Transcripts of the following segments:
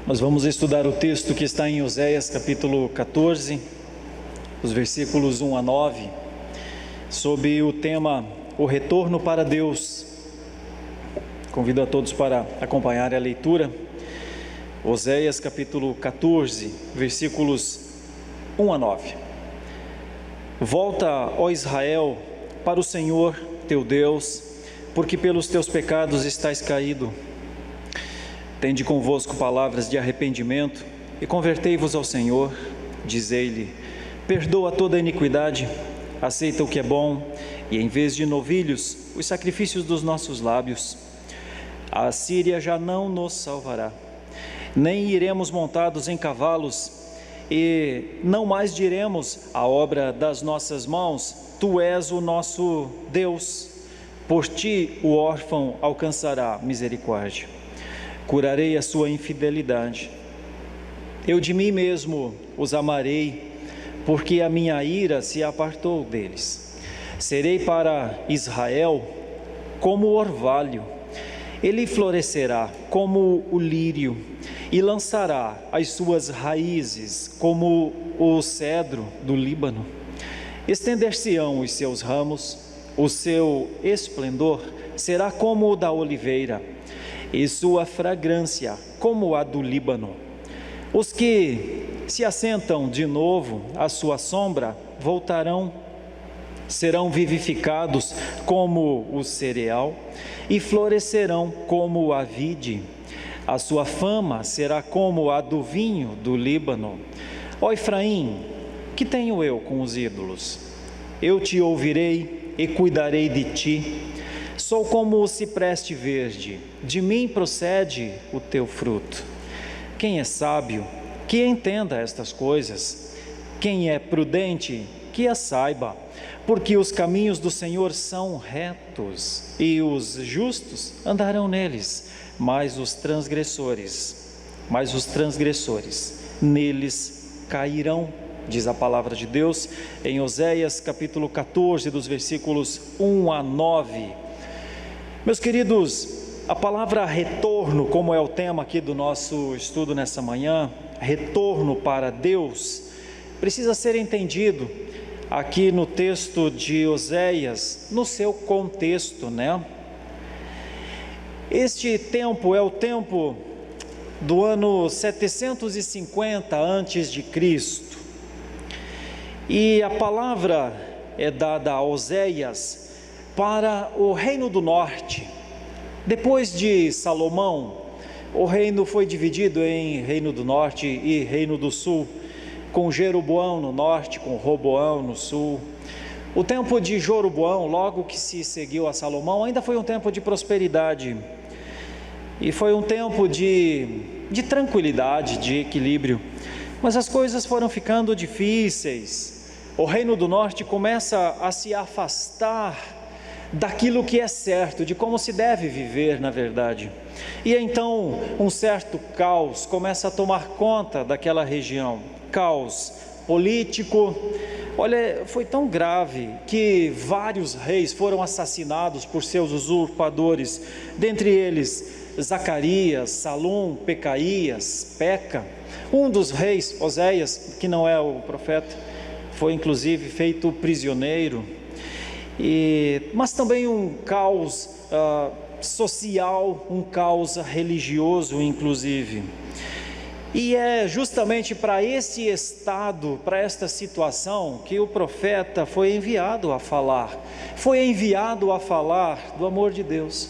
Nós vamos estudar o texto que está em Oséias capítulo 14, os versículos 1 a 9, sob o tema O Retorno para Deus. Convido a todos para acompanhar a leitura. Oséias capítulo 14, versículos 1 a 9. Volta, ó Israel, para o Senhor teu Deus, porque pelos teus pecados estás caído. Tende convosco palavras de arrependimento e convertei-vos ao Senhor. Dizei-lhe: perdoa toda a iniquidade, aceita o que é bom, e em vez de novilhos, os sacrifícios dos nossos lábios. A Assíria já não nos salvará, nem iremos montados em cavalos, e não mais diremos a obra das nossas mãos: tu és o nosso Deus. Por ti o órfão alcançará misericórdia. Curarei a sua infidelidade. Eu de mim mesmo os amarei, porque a minha ira se apartou deles. Serei para Israel como o orvalho, ele florescerá como o lírio, e lançará as suas raízes como o cedro do Líbano. Estender-se-ão os seus ramos, o seu esplendor será como o da oliveira, e sua fragrância como a do Líbano. Os que se assentam de novo à sua sombra voltarão, serão vivificados como o cereal e florescerão como a vide. A sua fama será como a do vinho do Líbano. Ó Efraim, que tenho eu com os ídolos? Eu te ouvirei e cuidarei de ti. Sou como o cipreste verde, de mim procede o teu fruto. Quem é sábio, que entenda estas coisas. Quem é prudente, que as saiba. Porque os caminhos do Senhor são retos, e os justos andarão neles, mas os transgressores neles cairão, diz a palavra de Deus em Oséias capítulo 14, dos versículos 1 a 9. Meus queridos, a palavra retorno, como é o tema aqui do nosso estudo nessa manhã, retorno para Deus, precisa ser entendido aqui no texto de Oséias, no seu contexto, né? Este tempo é o tempo do ano 750 antes de Cristo. E a palavra é dada a Oséias para o reino do norte. Depois de Salomão, o reino foi dividido em reino do norte e reino do sul, com Jeroboão no norte, com Roboão no sul. O tempo de Jeroboão, logo que se seguiu a Salomão, ainda foi um tempo de prosperidade, e foi um tempo de tranquilidade, de equilíbrio, mas as coisas foram ficando difíceis. O reino do norte começa a se afastar daquilo que é certo, de como se deve viver na verdade, e então um certo caos começa a tomar conta daquela região. Caos político. Olha, foi tão grave que vários reis foram assassinados por seus usurpadores, dentre eles Zacarias, Salum, Pecaías, Peca. Um dos reis, Oséias, que não é o profeta, foi inclusive feito prisioneiro. Mas também um caos social, um caos religioso inclusive. E é justamente para esse estado, para esta situação, que o profeta foi enviado a falar. Foi enviado a falar do amor de Deus.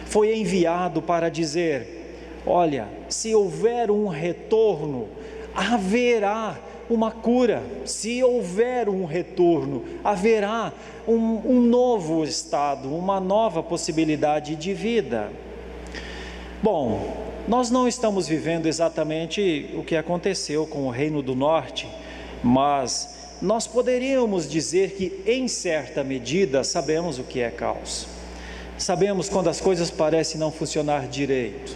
Foi enviado para dizer: olha, se houver um retorno, haverá uma cura. Se houver um retorno, haverá um novo estado, uma nova possibilidade de vida. Bom, nós não estamos vivendo exatamente o que aconteceu com o Reino do Norte, mas nós poderíamos dizer que, em certa medida, sabemos o que é caos. Sabemos quando as coisas parecem não funcionar direito,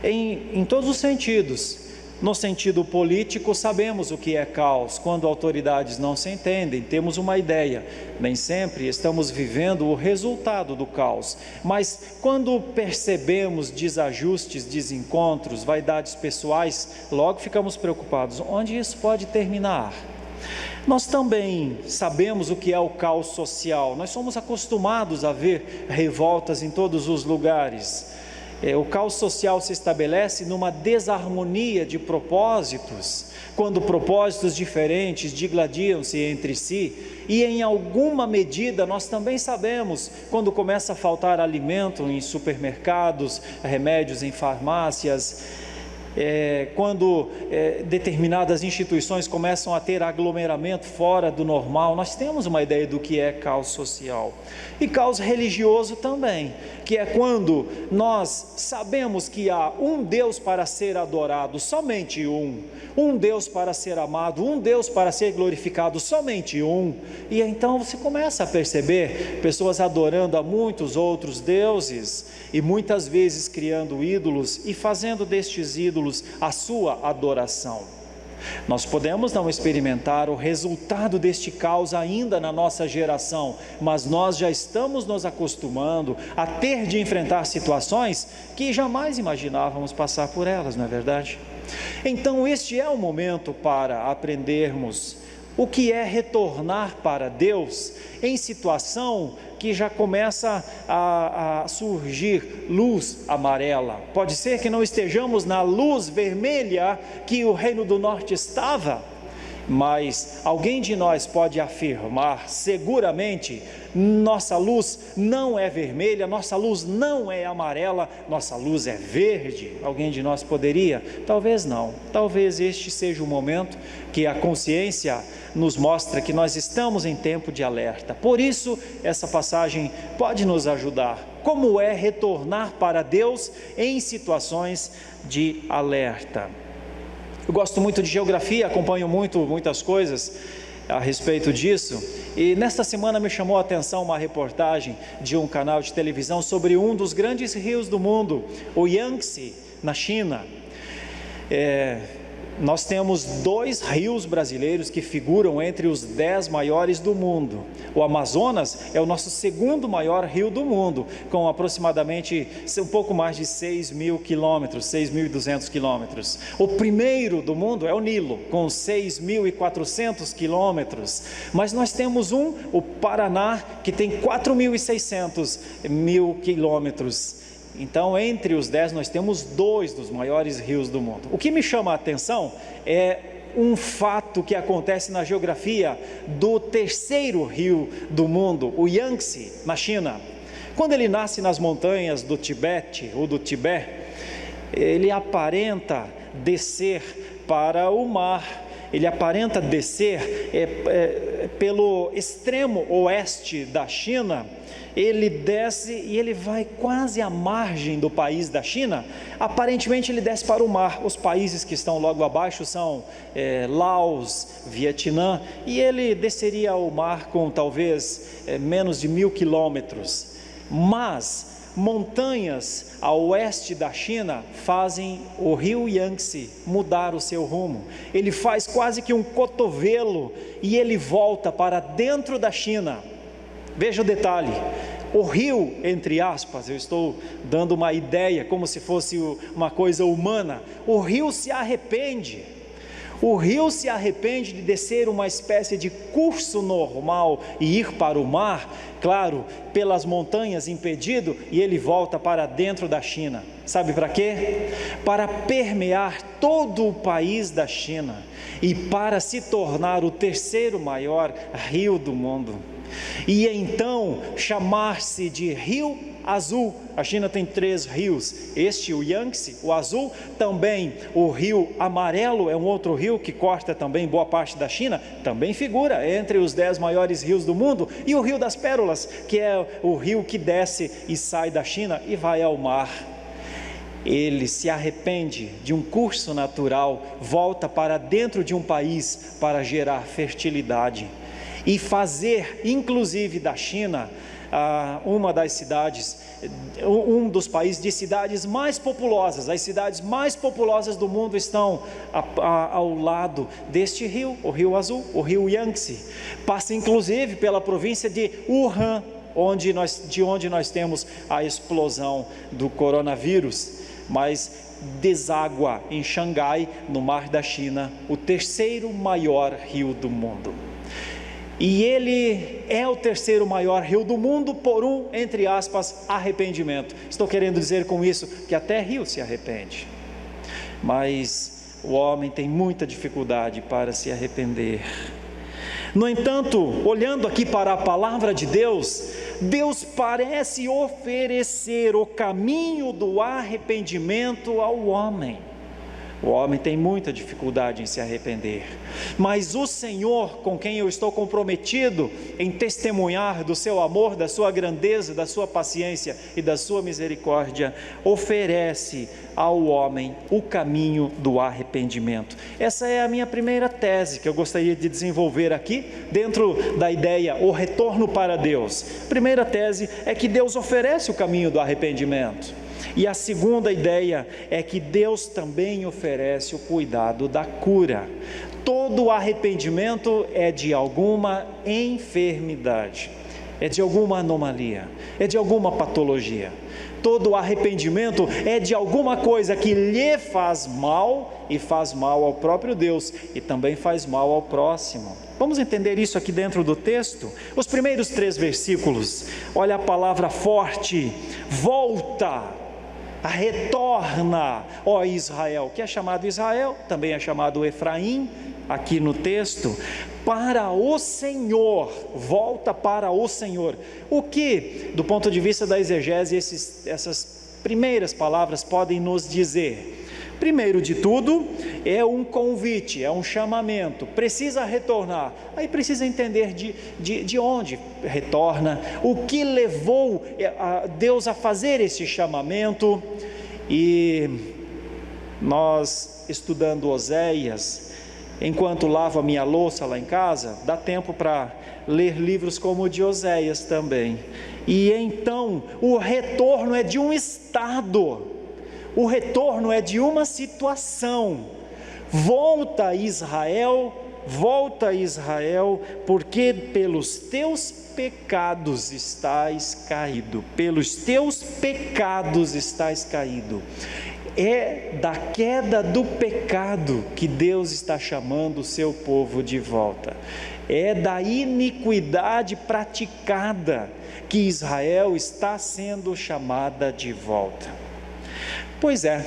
em todos os sentidos, No sentido político, sabemos o que é caos. Quando autoridades não se entendem, temos uma ideia. Nem sempre estamos vivendo o resultado do caos. Mas quando percebemos desajustes, desencontros, vaidades pessoais, logo ficamos preocupados. Onde isso pode terminar? Nós também sabemos o que é o caos social. Nós somos acostumados a ver revoltas em todos os lugares. O caos social se estabelece numa desarmonia de propósitos, quando propósitos diferentes digladiam-se entre si, e em alguma medida nós também sabemos quando começa a faltar alimento em supermercados, remédios em farmácias, quando determinadas instituições começam a ter aglomeramento fora do normal. Nós temos uma ideia do que é caos social. E caos religioso também, que é quando nós sabemos que há um Deus para ser adorado, somente um Deus para ser amado, um Deus para ser glorificado, somente um. E então você começa a perceber pessoas adorando a muitos outros deuses, e muitas vezes criando ídolos e fazendo destes ídolos a sua adoração. Nós podemos não experimentar o resultado deste caos ainda na nossa geração, mas nós já estamos nos acostumando a ter de enfrentar situações que jamais imaginávamos passar por elas, não é verdade? Então este é o momento para aprendermos o que é retornar para Deus em situação que já começa a surgir luz amarela. Pode ser que não estejamos na luz vermelha que o Reino do Norte estava, mas alguém de nós pode afirmar seguramente: nossa luz não é vermelha, nossa luz não é amarela, nossa luz é verde. Alguém de nós poderia? Talvez não. Talvez este seja o momento que a consciência nos mostra que nós estamos em tempo de alerta. Por isso, essa passagem pode nos ajudar. Como é retornar para Deus em situações de alerta? Eu gosto muito de geografia, acompanho muitas coisas a respeito disso, e nesta semana me chamou a atenção uma reportagem de um canal de televisão sobre um dos grandes rios do mundo, o Yangtze, na China. Nós temos 2 rios brasileiros que figuram entre os 10 maiores do mundo. O Amazonas é o nosso segundo maior rio do mundo, com aproximadamente um pouco mais de 6.000 quilômetros, 6.200 quilômetros. O primeiro do mundo é o Nilo, com 6.400 quilômetros. Mas nós temos o Paraná, que tem 4.600 quilômetros. Então, entre os 10, nós temos 2 dos maiores rios do mundo. O que me chama a atenção é um fato que acontece na geografia do terceiro rio do mundo, o Yangtze, na China. Quando ele nasce nas montanhas do Tibete, ou do Tibete, ele aparenta descer para o mar. Ele aparenta descer pelo extremo oeste da China. Ele desce e ele vai quase à margem do país da China. Aparentemente ele desce para o mar. Os países que estão logo abaixo são Laos, Vietnã, e ele desceria ao mar com talvez menos de 1.000 quilômetros. Mas montanhas a oeste da China fazem o rio Yangtze mudar o seu rumo. Ele faz quase que um cotovelo e ele volta para dentro da China. Veja o detalhe: o rio, entre aspas, eu estou dando uma ideia como se fosse uma coisa humana, o rio se arrepende. O rio se arrepende de descer uma espécie de curso normal e ir para o mar, claro, pelas montanhas impedido, e ele volta para dentro da China. Sabe para quê? Para permear todo o país da China e para se tornar o terceiro maior rio do mundo. E então chamar-se de Rio Azul. A China tem 3 rios, este o Yangtze, o azul, também o Rio Amarelo é um outro rio que corta também boa parte da China, também figura entre os 10 maiores rios do mundo, e o Rio das Pérolas, que é o rio que desce e sai da China e vai ao mar. Ele se arrepende de um curso natural, volta para dentro de um país para gerar fertilidade e fazer, inclusive da China, uma das cidades, um dos países de cidades mais populosas. As cidades mais populosas do mundo estão ao lado deste rio, o Rio Azul, o Rio Yangtze. Passa inclusive pela província de Wuhan, de onde nós temos a explosão do coronavírus, mas deságua em Xangai, no Mar da China, o terceiro maior rio do mundo. E ele é o terceiro maior rio do mundo por entre aspas, arrependimento. Estou querendo dizer com isso que até rio se arrepende, mas o homem tem muita dificuldade para se arrepender. No entanto, olhando aqui para a palavra de Deus, Deus parece oferecer o caminho do arrependimento ao homem. O homem tem muita dificuldade em se arrepender, mas o Senhor, com quem eu estou comprometido em testemunhar do seu amor, da sua grandeza, da sua paciência e da sua misericórdia, oferece ao homem o caminho do arrependimento. Essa é a minha primeira tese que eu gostaria de desenvolver aqui, dentro da ideia, o retorno para Deus. Primeira tese é que Deus oferece o caminho do arrependimento. E a segunda ideia é que Deus também oferece o cuidado da cura. Todo arrependimento é de alguma enfermidade, é de alguma anomalia, é de alguma patologia. Todo arrependimento é de alguma coisa que lhe faz mal, e faz mal ao próprio Deus, e também faz mal ao próximo. Vamos entender isso aqui dentro do texto? Os primeiros 3 versículos, olha a palavra forte: volta, retorna, ó Israel, que é chamado Israel, também é chamado Efraim, aqui no texto, para o Senhor, volta para o Senhor. O que, do ponto de vista da exegese, essas primeiras palavras podem nos dizer? Primeiro de tudo, é um convite, é um chamamento, precisa retornar. Aí precisa entender de onde retorna, o que levou a Deus a fazer esse chamamento. E nós, estudando Oséias, enquanto lavo a minha louça lá em casa, dá tempo para ler livros como o de Oséias também. E então, o retorno é de um estado, o retorno é de uma situação. Volta Israel, porque pelos teus pecados estás caído, pelos teus pecados estás caído. É da queda do pecado que Deus está chamando o seu povo de volta. É da iniquidade praticada que Israel está sendo chamada de volta. Pois é,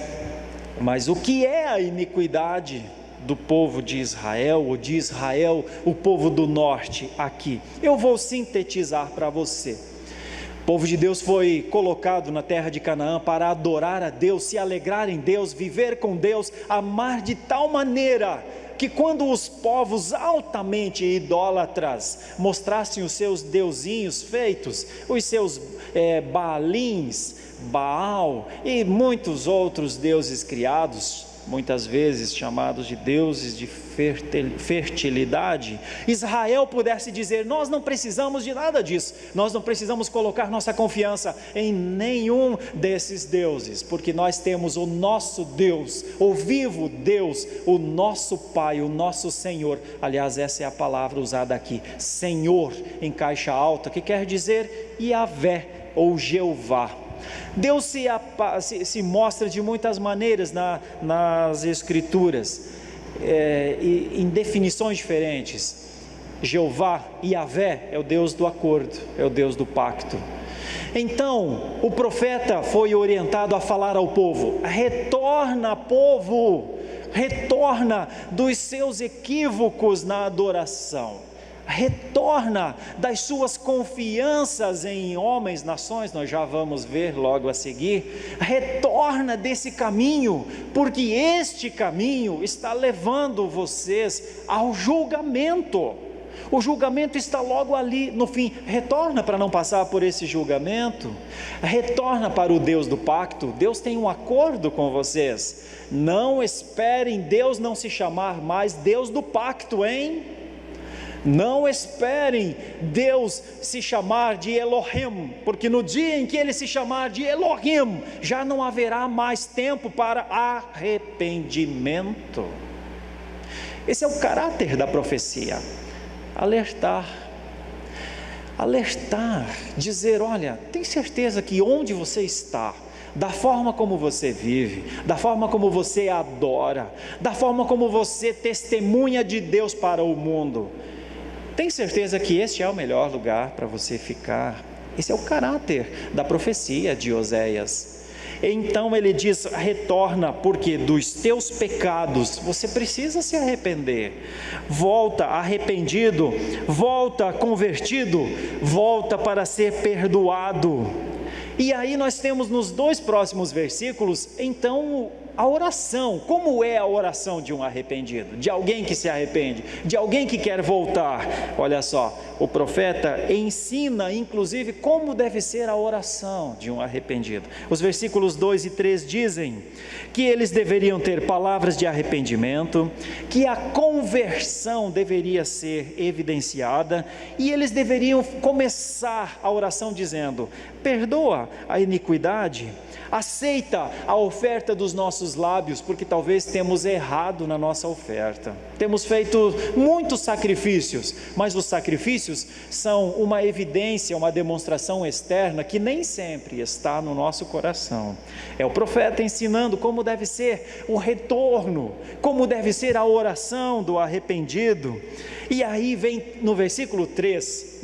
mas o que é a iniquidade do povo de Israel, ou de Israel, o povo do norte aqui? Eu vou sintetizar para você. O povo de Deus foi colocado na terra de Canaã para adorar a Deus, se alegrar em Deus, viver com Deus, amar de tal maneira que quando os povos altamente idólatras mostrassem os seus deusinhos feitos, os seus Baalins, Baal e muitos outros deuses criados, muitas vezes chamados de deuses de fertilidade, Israel pudesse dizer: nós não precisamos de nada disso, nós não precisamos colocar nossa confiança em nenhum desses deuses, porque nós temos o nosso Deus, o vivo Deus, o nosso Pai, o nosso Senhor. Aliás, essa é a palavra usada aqui, Senhor em caixa alta, que quer dizer Yahvé ou Jeová. Deus se mostra de muitas maneiras nas Escrituras, em definições diferentes. Jeová, Yahvé, é o Deus do acordo, é o Deus do pacto. Então, o profeta foi orientado a falar ao povo: retorna, povo, retorna dos seus equívocos na adoração. Retorna das suas confianças em homens, nações, nós já vamos ver logo a seguir. Retorna desse caminho, porque este caminho está levando vocês ao julgamento. O julgamento está logo ali no fim. Retorna para não passar por esse julgamento. Retorna para o Deus do pacto. Deus tem um acordo com vocês. Não esperem Deus não se chamar mais Deus do pacto, hein? Não esperem Deus se chamar de Elohim, porque no dia em que Ele se chamar de Elohim, já não haverá mais tempo para arrependimento. Esse é o caráter da profecia: alertar, dizer: olha, tem certeza que onde você está, da forma como você vive, da forma como você adora, da forma como você testemunha de Deus para o mundo, tem certeza que este é o melhor lugar para você ficar? Esse é o caráter da profecia de Oséias. Então ele diz: retorna, porque dos teus pecados você precisa se arrepender. Volta arrependido, volta convertido, volta para ser perdoado. E aí nós temos nos 2 próximos versículos, então, a oração. Como é a oração de um arrependido? De alguém que se arrepende, de alguém que quer voltar. Olha só, o profeta ensina inclusive como deve ser a oração de um arrependido. Os versículos 2 e 3 dizem que eles deveriam ter palavras de arrependimento, que a conversão deveria ser evidenciada, e eles deveriam começar a oração dizendo: perdoa a iniquidade, aceita a oferta dos nossos lábios, porque talvez temos errado na nossa oferta, temos feito muitos sacrifícios, mas os sacrifícios são uma evidência, uma demonstração externa que nem sempre está no nosso coração. É o profeta ensinando como deve ser o retorno, como deve ser a oração do arrependido. E aí vem no versículo 3,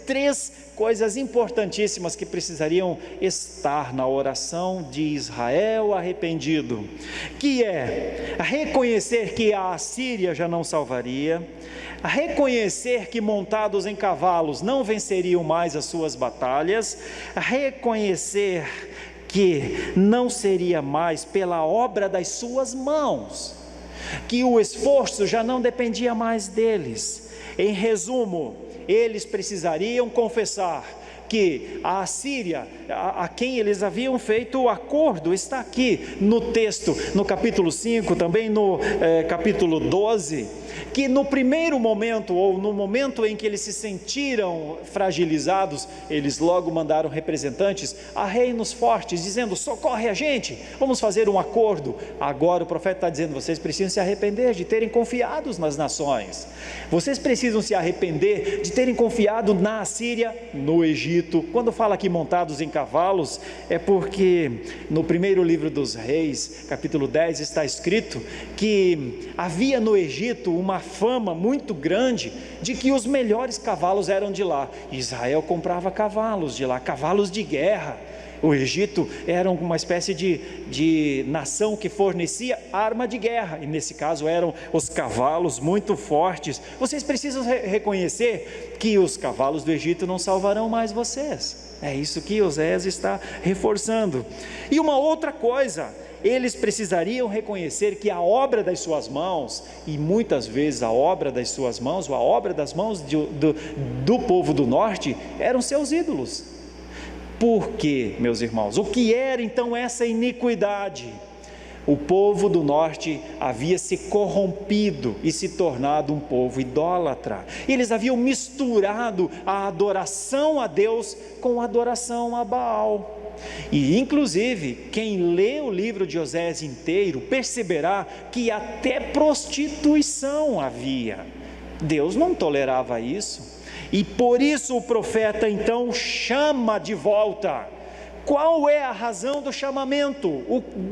três coisas importantíssimas que precisariam estar na oração de Israel arrependido, que é reconhecer que a Assíria já não salvaria, reconhecer que montados em cavalos não venceriam mais as suas batalhas, reconhecer que não seria mais pela obra das suas mãos, que o esforço já não dependia mais deles. Em resumo, eles precisariam confessar que a Assíria, a quem eles haviam feito o acordo, está aqui no texto, no capítulo 5, também no capítulo 12, que no primeiro momento, ou no momento em que eles se sentiram fragilizados, eles logo mandaram representantes a reinos fortes, dizendo: socorre a gente, vamos fazer um acordo. Agora o profeta está dizendo: vocês precisam se arrepender de terem confiado nas nações, vocês precisam se arrepender de terem confiado na Assíria, no Egito. Quando fala aqui montados em cavalos, é porque no primeiro livro dos Reis, capítulo 10, está escrito que havia no Egito uma fama muito grande de que os melhores cavalos eram de lá. Israel comprava cavalos de lá, cavalos de guerra. O Egito era uma espécie de nação que fornecia arma de guerra, e nesse caso eram os cavalos muito fortes. Vocês precisam reconhecer que os cavalos do Egito não salvarão mais vocês. É isso que Oséias está reforçando. E uma outra coisa: eles precisariam reconhecer que a obra das suas mãos, e muitas vezes a obra das suas mãos, ou a obra das mãos do povo do norte, eram seus ídolos. Por quê, meus irmãos? O que era então essa iniquidade? O povo do norte havia se corrompido e se tornado um povo idólatra. Eles haviam misturado a adoração a Deus com a adoração a Baal. E inclusive, quem lê o livro de Oséias inteiro perceberá que até prostituição havia. Deus não tolerava isso, e por isso o profeta então chama de volta. Qual é a razão do chamamento?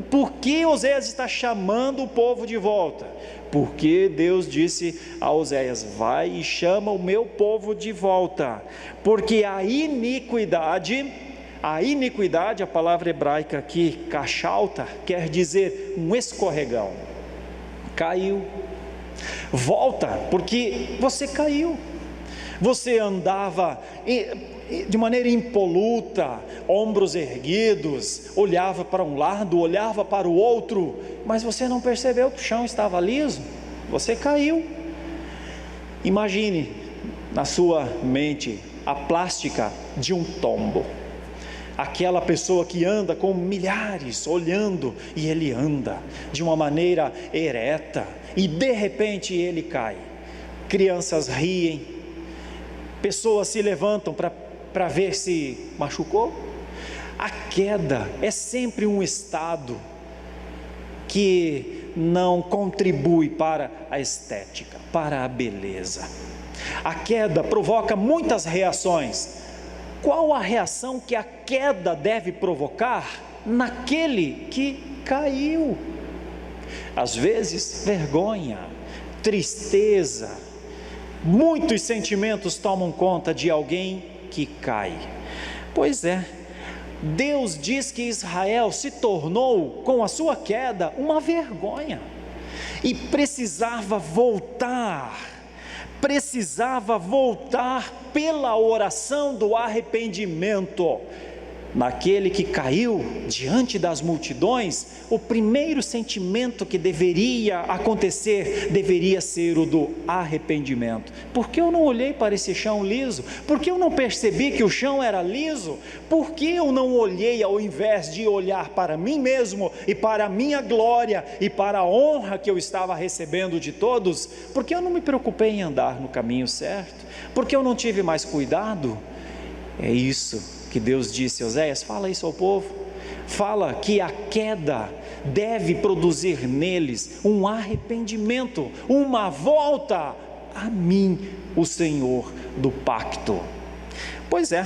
Por que Oséias está chamando o povo de volta? Porque Deus disse a Oséias: vai e chama o meu povo de volta, porque a iniquidade, a palavra hebraica aqui, kashalta, quer dizer um escorregão. Caiu. Volta, porque você caiu. Você andava de maneira impoluta, ombros erguidos, olhava para um lado, olhava para o outro, mas você não percebeu que o chão estava liso, você caiu. Imagine na sua mente a plástica de um tombo, aquela pessoa que anda com milhares olhando, e ele anda de uma maneira ereta, e de repente ele cai. crianças riem, pessoas se levantam para ver se machucou. A queda é sempre um estado que não contribui para a estética, para a beleza. A queda provoca muitas reações. Qual a reação que a queda deve provocar naquele que caiu? Às vezes, vergonha, tristeza, muitos sentimentos tomam conta de alguém que cai. Pois é, Deus diz que Israel se tornou, com a sua queda, uma vergonha, e precisava voltar pela oração do arrependimento. Naquele que caiu diante das multidões, o primeiro sentimento que deveria acontecer, deveria ser o do arrependimento. Por que eu não olhei para esse chão liso? Por que eu não percebi que o chão era liso? Por que eu não olhei, ao invés de olhar para mim mesmo, e para a minha glória, e para a honra que eu estava recebendo de todos? Por que eu não me preocupei em andar no caminho certo? Por que eu não tive mais cuidado? É isso que Deus disse a Oséias: fala isso ao povo, fala que a queda deve produzir neles um arrependimento, uma volta a mim, o Senhor do pacto. Pois é,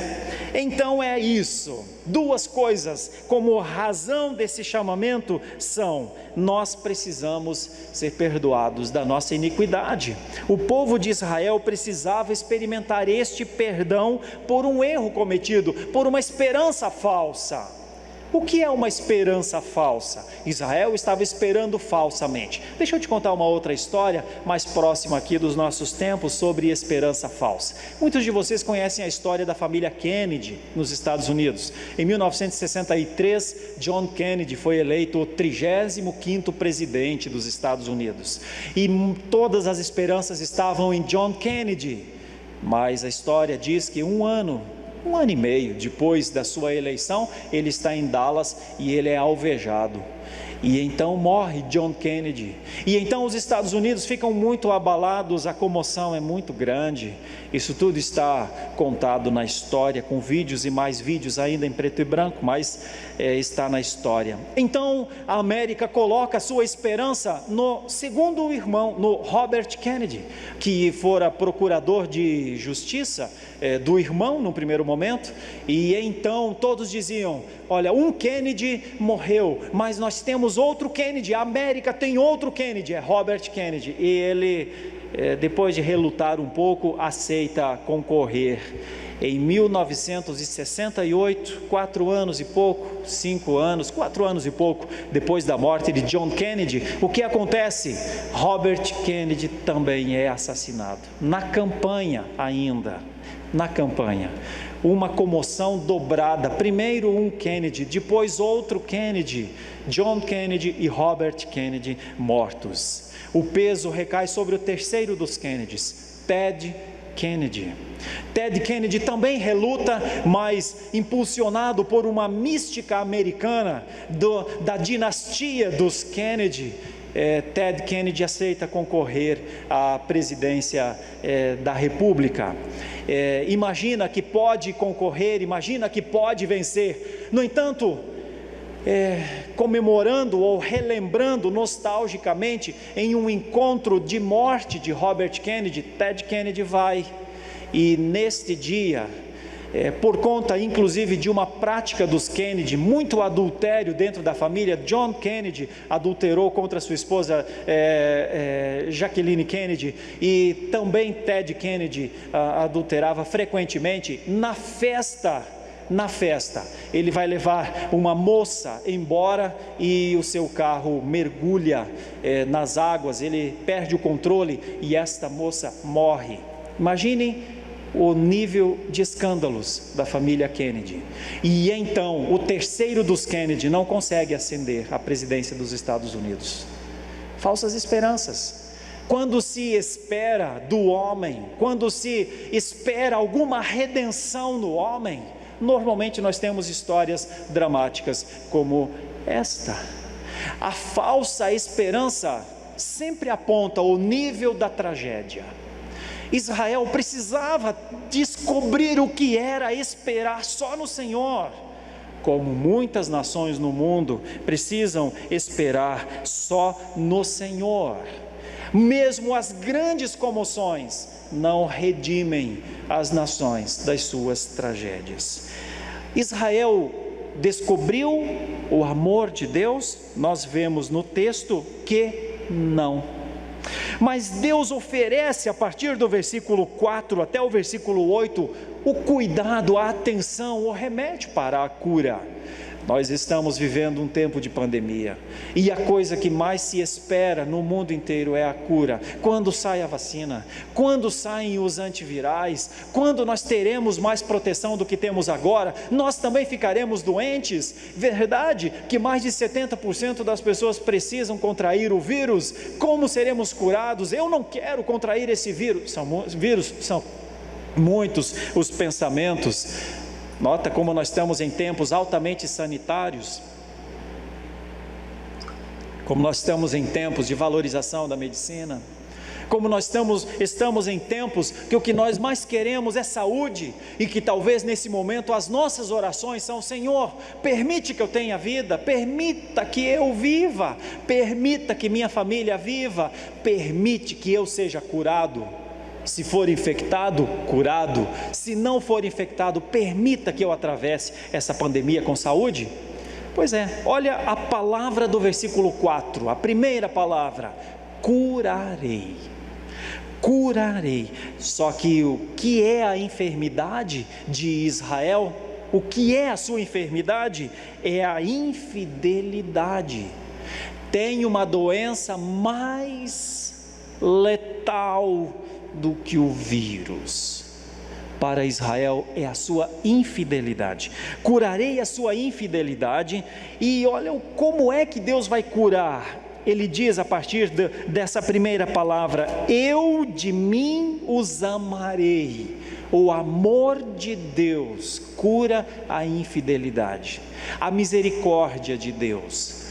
então é isso. Duas coisas como razão desse chamamento são: nós precisamos ser perdoados da nossa iniquidade. O povo de Israel precisava experimentar este perdão por um erro cometido, por uma esperança falsa. O que é uma esperança falsa? Israel estava esperando falsamente. Deixa eu te contar uma outra história, mais próxima aqui dos nossos tempos, sobre esperança falsa. Muitos de vocês conhecem a história da família Kennedy, nos Estados Unidos. Em 1963, John Kennedy foi eleito o 35º presidente dos Estados Unidos. E todas as esperanças estavam em John Kennedy. Mas a história diz que um ano e meio depois da sua eleição, ele está em Dallas e ele é alvejado. E então morre John Kennedy. E então os Estados Unidos ficam muito abalados, a comoção é muito grande. Isso tudo está contado na história, com vídeos e mais vídeos ainda em preto e branco, mas está na história. Então a América coloca sua esperança no segundo irmão, no Robert Kennedy, que fora procurador de justiça do irmão no primeiro momento. E então todos diziam: olha, um Kennedy morreu, mas nós temos outro Kennedy, a América tem outro Kennedy, é Robert Kennedy. E ele, depois de relutar um pouco, aceita concorrer. Em 1968, 4 anos e pouco, 5 anos, 4 anos e pouco depois da morte de John Kennedy, o que acontece? Robert Kennedy também é assassinado, na campanha ainda, na campanha. Uma comoção dobrada, primeiro um Kennedy, depois outro Kennedy, John Kennedy e Robert Kennedy mortos. O peso recai sobre o terceiro dos Kennedys, Ted Kennedy. Ted Kennedy também reluta, mas impulsionado por uma mística americana da dinastia dos Kennedy, Ted Kennedy aceita concorrer à presidência da República. Imagina que pode concorrer, imagina que pode vencer. No entanto, comemorando ou relembrando nostalgicamente em um encontro de morte de Robert Kennedy, Ted Kennedy vai, e neste dia, por conta inclusive de uma prática dos Kennedy, muito adultério dentro da família, John Kennedy adulterou contra sua esposa Jacqueline Kennedy, e também Ted Kennedy adulterava frequentemente. Na festa, ele vai levar uma moça embora e o seu carro mergulha nas águas, ele perde o controle e esta moça morre. Imaginem o nível de escândalos da família Kennedy. E então o terceiro dos Kennedy não consegue ascender à presidência dos Estados Unidos. Falsas esperanças. Quando se espera do homem, quando se espera alguma redenção no homem, normalmente nós temos histórias dramáticas como esta. A falsa esperança sempre aponta o nível da tragédia. Israel precisava descobrir o que era esperar só no Senhor, como muitas nações no mundo precisam esperar só no Senhor. Mesmo as grandes comoções não redimem as nações das suas tragédias. Israel descobriu o amor de Deus? Nós vemos no texto que não. Mas Deus oferece, a partir do versículo 4 até o versículo 8, o cuidado, a atenção, o remédio para a cura. Nós estamos vivendo um tempo de pandemia, e a coisa que mais se espera no mundo inteiro é a cura. Quando sai a vacina? Quando saem os antivirais? Quando nós teremos mais proteção do que temos agora? Nós também ficaremos doentes? Verdade que mais de 70% das pessoas precisam contrair o vírus. Como seremos curados? Eu não quero contrair esse vírus. São muitos os pensamentos. Nota como nós estamos em tempos altamente sanitários, como nós estamos em tempos de valorização da medicina, como nós estamos em tempos que o que nós mais queremos é saúde, e que talvez nesse momento as nossas orações são: Senhor, permite que eu tenha vida, permita que eu viva, permita que minha família viva, permite que eu seja curado. Se for infectado, curado. Se não for infectado, permita que eu atravesse essa pandemia com saúde. Pois é, olha a palavra do versículo 4, a primeira palavra: curarei. Curarei. Só que o que é a enfermidade de Israel? O que é a sua enfermidade? É a infidelidade. Tem uma doença mais letal do que o vírus para Israel, é a sua infidelidade. Curarei a sua infidelidade. E olha como é que Deus vai curar. Ele diz a partir dessa primeira palavra: eu de mim os amarei. O amor de Deus cura a infidelidade, a misericórdia de Deus.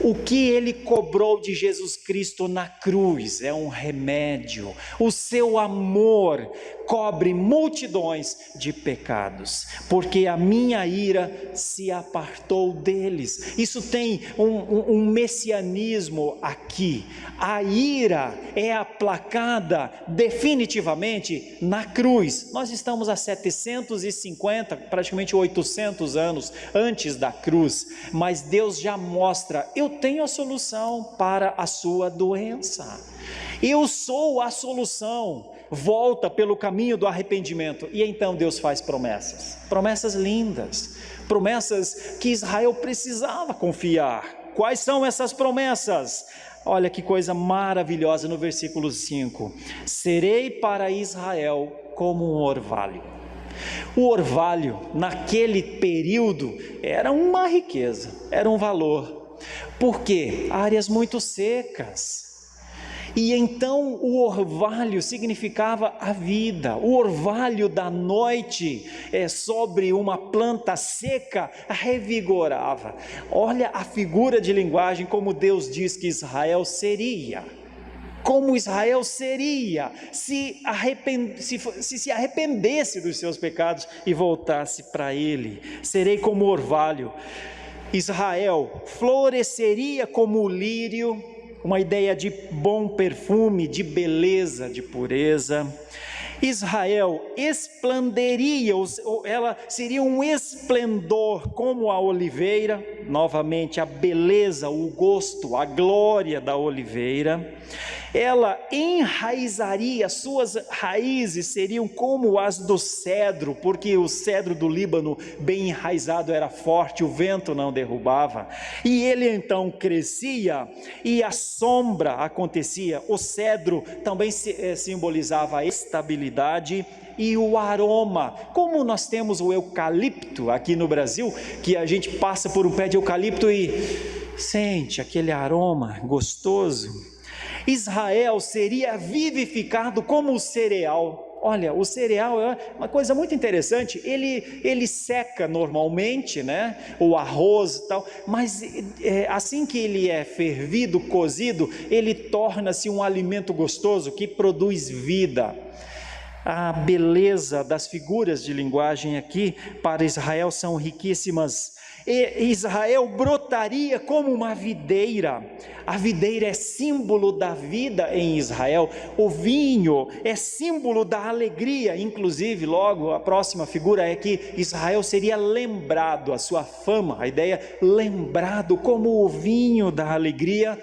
O que Ele cobrou de Jesus Cristo na cruz é um remédio. O seu amor cobre multidões de pecados, porque a minha ira se apartou deles. Isso tem um messianismo aqui. A ira é aplacada definitivamente na cruz. Nós estamos a 750, praticamente 800 anos antes da cruz, mas Deus já mostra: eu tenho a solução para a sua doença. Eu sou a solução. Volta pelo caminho do arrependimento. E então Deus faz promessas lindas, promessas que Israel precisava confiar. Quais são essas promessas? Olha que coisa maravilhosa no versículo 5: serei para Israel como um orvalho. O orvalho naquele período era uma riqueza, era um valor. Por quê? Áreas muito secas. E então o orvalho significava a vida. O orvalho da noite sobre uma planta seca revigorava. Olha a figura de linguagem, como Deus diz que Israel seria. Como Israel seria se se arrependesse dos seus pecados e voltasse para Ele. Serei como orvalho. Israel floresceria como o lírio, uma ideia de bom perfume, de beleza, de pureza. Israel esplenderia, ela seria um esplendor como a oliveira, novamente a beleza, o gosto, a glória da oliveira. Ela enraizaria, suas raízes seriam como as do cedro, porque o cedro do Líbano, bem enraizado, era forte, o vento não derrubava. E ele então crescia e a sombra acontecia. O cedro também simbolizava a estabilidade e o aroma. Como nós temos o eucalipto aqui no Brasil, que a gente passa por um pé de eucalipto e sente aquele aroma gostoso. Israel seria vivificado como o cereal. Olha, o cereal é uma coisa muito interessante. Ele seca normalmente, né? O arroz e tal, mas assim que ele é fervido, cozido, ele torna-se um alimento gostoso que produz vida. A beleza das figuras de linguagem aqui para Israel são riquíssimas. E Israel brotaria como uma videira. A videira é símbolo da vida em Israel. O vinho é símbolo da alegria. Inclusive, logo a próxima figura é que Israel seria lembrado, a sua fama, a ideia, lembrado como o vinho da alegria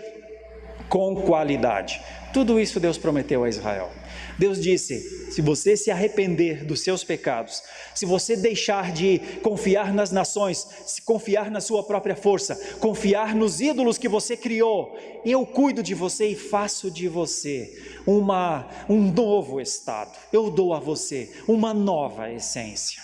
com qualidade. Tudo isso Deus prometeu a Israel. Deus disse: se você se arrepender dos seus pecados, se você deixar de confiar nas nações, se confiar na sua própria força, confiar nos ídolos que você criou, eu cuido de você e faço de você um novo estado. Eu dou a você uma nova essência.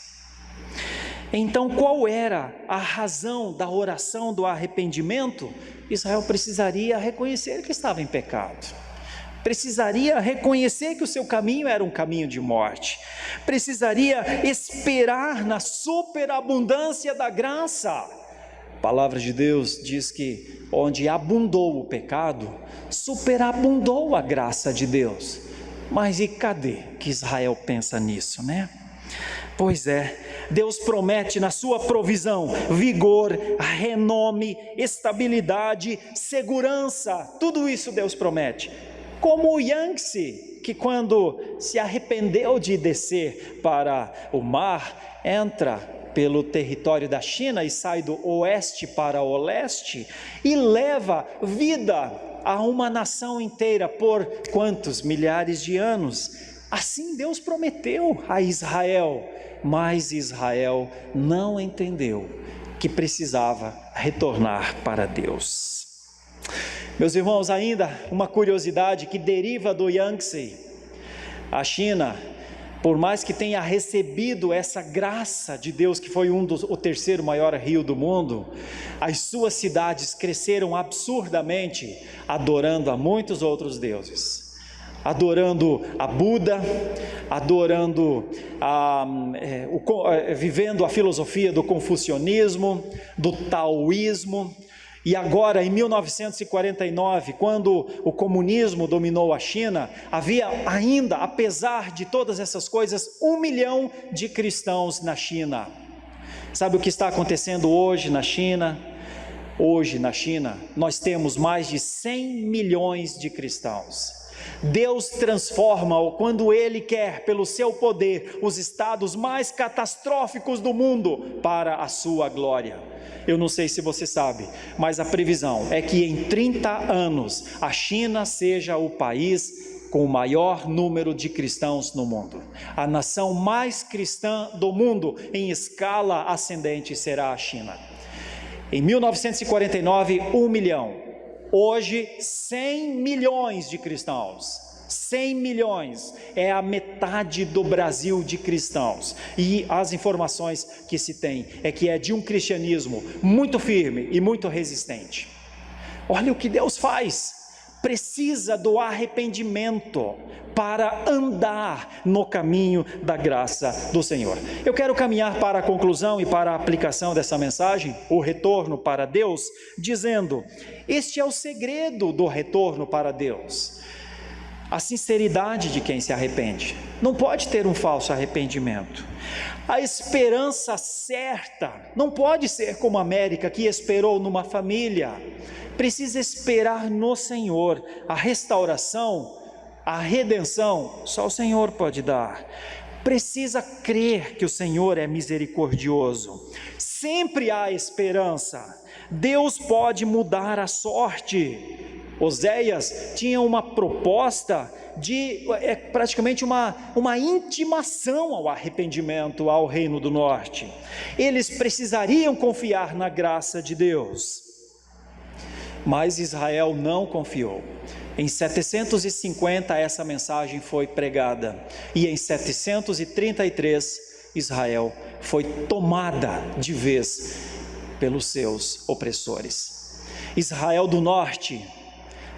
Então, qual era a razão da oração do arrependimento? Israel precisaria reconhecer que estava em pecado. Precisaria reconhecer que o seu caminho era um caminho de morte. Precisaria esperar na superabundância da graça. A palavra de Deus diz que onde abundou o pecado, superabundou a graça de Deus. Mas e cadê que Israel pensa nisso, né? Pois é, Deus promete na sua provisão vigor, renome, estabilidade, segurança. Tudo isso Deus promete. Como o Yangtze, que quando se arrependeu de descer para o mar, entra pelo território da China e sai do oeste para o leste e leva vida a uma nação inteira por quantos milhares de anos. Assim Deus prometeu a Israel, mas Israel não entendeu que precisava retornar para Deus. Meus irmãos, ainda uma curiosidade que deriva do Yangtze. A China, por mais que tenha recebido essa graça de Deus, que foi o terceiro maior rio do mundo, as suas cidades cresceram absurdamente, adorando a muitos outros deuses. Adorando a Buda, vivendo a filosofia do confucionismo, do taoísmo. E agora, em 1949, quando o comunismo dominou a China, havia ainda, apesar de todas essas coisas, 1 milhão de cristãos na China. Sabe o que está acontecendo hoje na China? Hoje na China, nós temos mais de 100 milhões de cristãos. Deus transforma, quando Ele quer, pelo seu poder, os estados mais catastróficos do mundo para a sua glória. Eu não sei se você sabe, mas a previsão é que em 30 anos a China seja o país com o maior número de cristãos no mundo. A nação mais cristã do mundo em escala ascendente será a China. Em 1949, 1 milhão. Hoje, 100 milhões de cristãos. 100 milhões é a metade do Brasil de cristãos. E as informações que se tem é que é de um cristianismo muito firme e muito resistente. Olha o que Deus faz. Precisa do arrependimento para andar no caminho da graça do Senhor. Eu quero caminhar para a conclusão e para a aplicação dessa mensagem, o retorno para Deus, dizendo: este é o segredo do retorno para Deus. A sinceridade de quem se arrepende. Não pode ter um falso arrependimento. A esperança certa. Não pode ser como a América, que esperou numa família. Precisa esperar no Senhor. A restauração, a redenção, só o Senhor pode dar. Precisa crer que o Senhor é misericordioso. Sempre há esperança. Deus pode mudar a sorte. Oséias tinha uma proposta de praticamente uma intimação ao arrependimento ao reino do norte. Eles precisariam confiar na graça de Deus. Mas Israel não confiou. Em 750 essa mensagem foi pregada. E em 733 Israel foi tomada de vez pelos seus opressores. Israel do norte,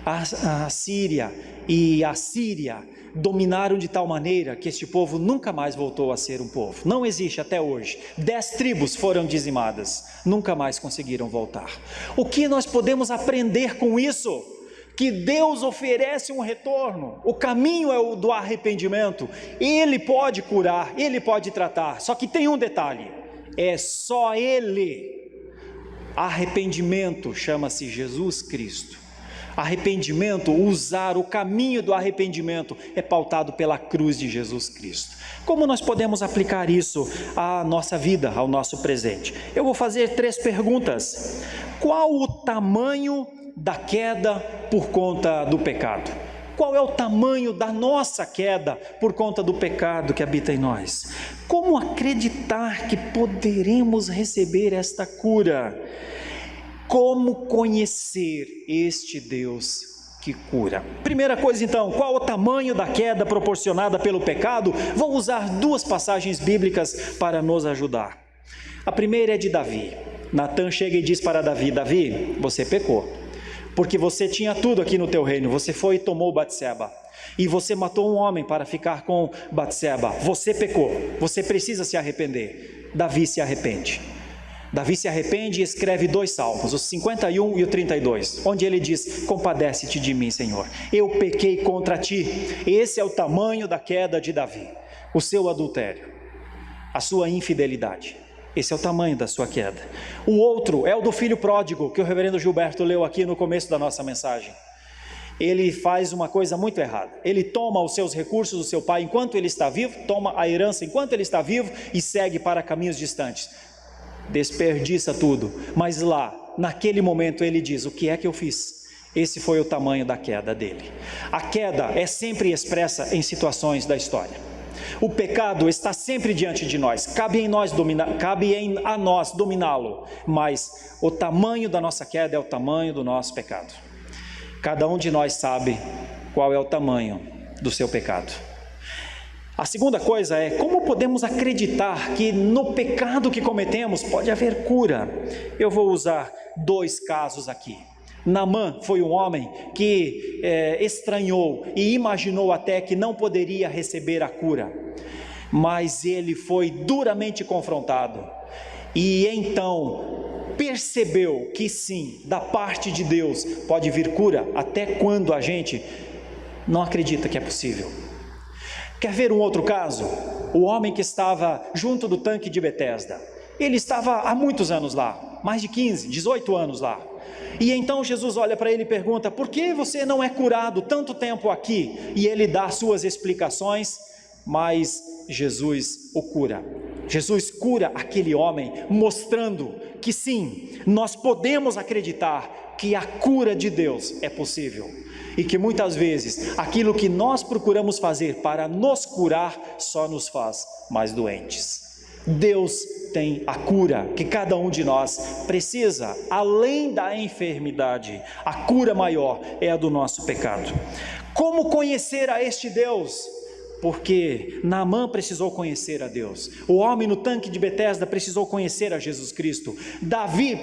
a Síria e a Síria dominaram de tal maneira que este povo nunca mais voltou a ser um povo. Não existe até hoje. 10 tribos foram dizimadas, nunca mais conseguiram voltar. O que nós podemos aprender com isso? que Deus oferece um retorno. O caminho é o do arrependimento. Ele pode curar, Ele pode tratar, só que tem um detalhe, é só Ele. Arrependimento chama-se Jesus Cristo. Arrependimento, usar o caminho do arrependimento é pautado pela cruz de Jesus Cristo. Como nós podemos aplicar isso à nossa vida, ao nosso presente? Eu vou fazer 3 perguntas. Qual o tamanho da queda por conta do pecado? Qual é o tamanho da nossa queda por conta do pecado que habita em nós? Como acreditar que poderemos receber esta cura? Como conhecer este Deus que cura? Primeira coisa então, qual o tamanho da queda proporcionada pelo pecado? Vou usar 2 passagens bíblicas para nos ajudar. A primeira é de Davi. Natã chega e diz para Davi: Davi, você pecou, porque você tinha tudo aqui no teu reino, você foi e tomou Batseba, e você matou um homem para ficar com Batseba, você pecou, você precisa se arrepender. Davi se arrepende. Davi se arrepende e escreve 2 salmos, os 51 e o 32, onde ele diz: compadece-te de mim, Senhor, eu pequei contra ti. Esse é o tamanho da queda de Davi, o seu adultério, a sua infidelidade. Esse é o tamanho da sua queda. O outro é o do filho pródigo, que o reverendo Gilberto leu aqui no começo da nossa mensagem. Ele faz uma coisa muito errada. Ele toma os seus recursos do seu pai enquanto ele está vivo, toma a herança enquanto ele está vivo e segue para caminhos distantes. Desperdiça tudo, mas lá, naquele momento ele diz: o que é que eu fiz? Esse foi o tamanho da queda dele. A queda é sempre expressa em situações da história. O pecado está sempre diante de nós, cabe a nós dominá-lo, mas o tamanho da nossa queda é o tamanho do nosso pecado. Cada um de nós sabe qual é o tamanho do seu pecado. A segunda coisa é: como podemos acreditar que no pecado que cometemos pode haver cura? Eu vou usar 2 casos aqui. Naamã foi um homem que estranhou e imaginou até que não poderia receber a cura, mas ele foi duramente confrontado e então percebeu que sim, da parte de Deus pode vir cura, até quando a gente não acredita que é possível. Quer ver um outro caso? O homem que estava junto do tanque de Betesda. Ele estava há muitos anos lá, mais de 15, 18 anos lá. E então Jesus olha para ele e pergunta: por que você não é curado tanto tempo aqui? E ele dá suas explicações, mas Jesus o cura. Jesus cura aquele homem, mostrando que sim, nós podemos acreditar que a cura de Deus é possível. E que muitas vezes aquilo que nós procuramos fazer para nos curar só nos faz mais doentes. Deus tem a cura que cada um de nós precisa, além da enfermidade. A cura maior é a do nosso pecado. Como conhecer a este Deus? Porque Naamã precisou conhecer a Deus, o homem no tanque de Betesda precisou conhecer a Jesus Cristo, Davi,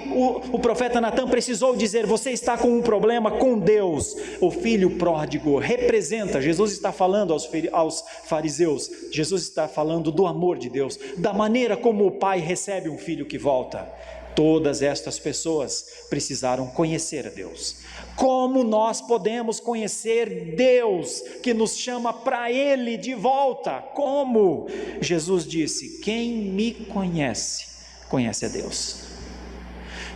o profeta Natã precisou dizer: você está com um problema com Deus. O filho pródigo representa, Jesus está falando aos fariseus, Jesus está falando do amor de Deus, da maneira como o pai recebe um filho que volta. Todas estas pessoas precisaram conhecer a Deus. Como nós podemos conhecer Deus que nos chama para Ele de volta? Como? Jesus disse: quem me conhece, conhece a Deus.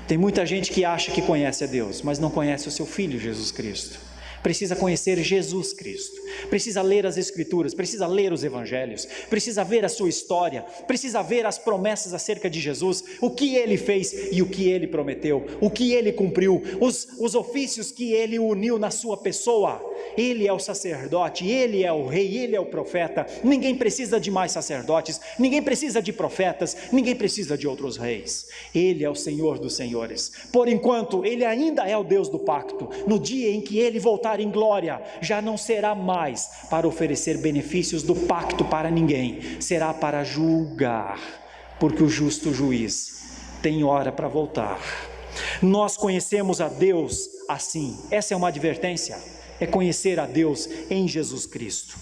Tem muita gente que acha que conhece a Deus, mas não conhece o seu Filho Jesus Cristo. Precisa conhecer Jesus Cristo, precisa ler as Escrituras, precisa ler os Evangelhos, precisa ver a sua história, precisa ver as promessas acerca de Jesus, o que Ele fez e o que Ele prometeu, o que Ele cumpriu, os ofícios que Ele uniu na sua pessoa. Ele é o sacerdote, Ele é o rei, Ele é o profeta. Ninguém precisa de mais sacerdotes, ninguém precisa de profetas, ninguém precisa de outros reis. Ele é o Senhor dos senhores. Por enquanto, Ele ainda é o Deus do pacto. No dia em que Ele voltar em glória, já não será mais para oferecer benefícios do pacto para ninguém, será para julgar, porque o justo juiz tem hora para voltar. Nós conhecemos a Deus assim. Essa é uma advertência, é conhecer a Deus em Jesus Cristo.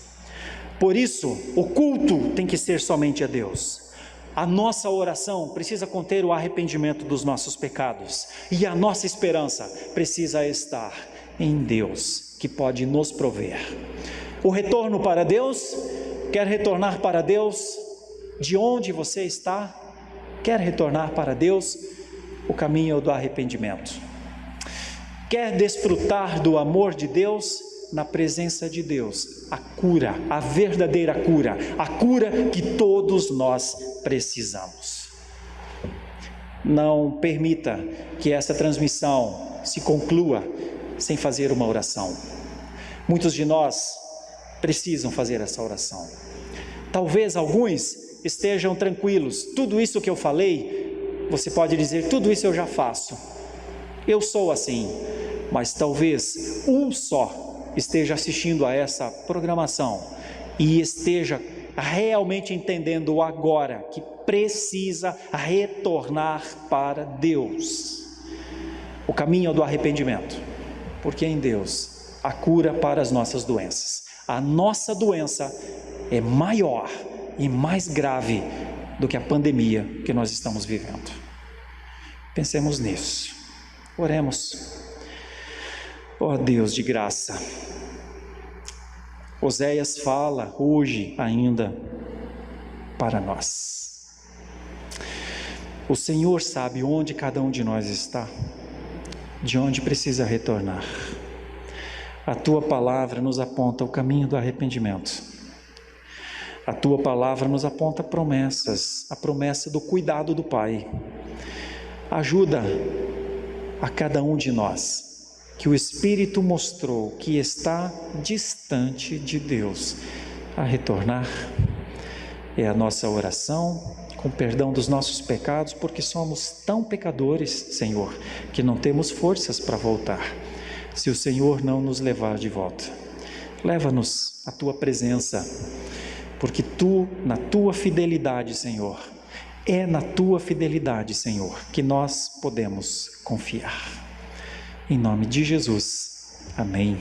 Por isso, o culto tem que ser somente a Deus. A nossa oração precisa conter o arrependimento dos nossos pecados, e a nossa esperança precisa estar em Deus, que pode nos prover. O retorno para Deus, quer retornar para Deus de onde você está? Quer retornar para Deus? O caminho é o do arrependimento. Quer desfrutar do amor de Deus? Na presença de Deus, a cura, a verdadeira cura, a cura que todos nós precisamos. Não permita que essa transmissão se conclua sem fazer uma oração. Muitos de nós precisam fazer essa oração. Talvez alguns estejam tranquilos. Tudo isso que eu falei, você pode dizer, tudo isso eu já faço. Eu sou assim. Mas talvez um só esteja assistindo a essa programação e esteja realmente entendendo agora que precisa retornar para Deus. O caminho é do arrependimento, porque em Deus há cura para as nossas doenças. A nossa doença é maior e mais grave do que a pandemia que nós estamos vivendo. Pensemos nisso. Oremos. Ó Deus de graça, Oséias fala hoje ainda para nós. O Senhor sabe onde cada um de nós está, de onde precisa retornar. A Tua palavra nos aponta o caminho do arrependimento. A Tua palavra nos aponta promessas, a promessa do cuidado do Pai. Ajuda a cada um de nós, que o Espírito mostrou que está distante de Deus, a retornar. É a nossa oração, com perdão dos nossos pecados, porque somos tão pecadores, Senhor, que não temos forças para voltar, se o Senhor não nos levar de volta. Leva-nos à Tua presença, porque Tu, na Tua fidelidade, Senhor, é na Tua fidelidade, Senhor, que nós podemos confiar. Em nome de Jesus. Amém.